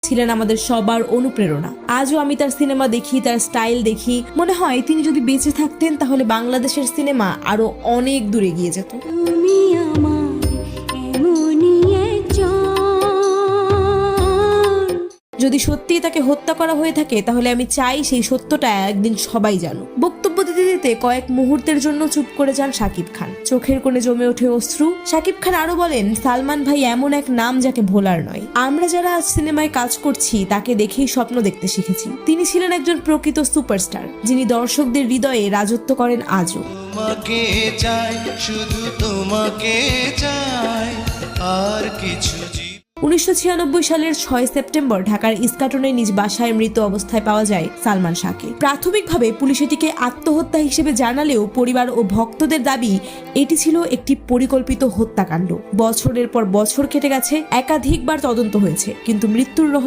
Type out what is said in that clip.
ছিলেন আমাদের সবার অনুপ্রেরণা। আজও আমি তার সিনেমা দেখি, তার স্টাইল দেখি, মনে হয় তিনি যদি বেঁচে থাকতেন তাহলে বাংলাদেশের সিনেমা আরো অনেক দূরে এগিয়ে যেত। যদি সত্যিই তাকে হত্যা করা হয়ে থাকে তাহলে আমি চাই সেই সত্যটা একদিন সবাই জানুক। বক্তব্য দিতে দিতে কয়েক মুহূর্তের জন্য চুপ করে যান শাকিব খান। চোখের কোণে জমে ওঠে অশ্রু। শাকিব খান আরো বলেন, সালমান ভাই এমন এক নাম যাকে ভোলার নয়। আমরা যারা আজ সিনেমায় কাজ করছি তাকে দেখেই স্বপ্ন দেখতে শিখেছি। তিনি ছিলেন একজন প্রকৃত সুপারস্টার, যিনি দর্শকদের হৃদয়ে রাজত্ব করেন আজও। তোমাকে চাই, শুধু তোমাকে চাই, আর কিছু 1996 সালের 6 সেপ্টেম্বর ঢাকার ইস্কাটনে নিজ বাসায় মৃত অবস্থায় পাওয়া যায় সালমান শাহকে। প্রাথমিকভাবে পুলিশ এটিকে আত্মহত্যা হিসেবে জানালেও পরিবার ও ভক্তদের দাবি এটি ছিল একটি পরিকল্পিত হত্যাকাণ্ড। বছরের পর বছর কেটে গেছে, একাধিকবার তদন্ত হয়েছে, কিন্তু মৃত্যুর রহস্য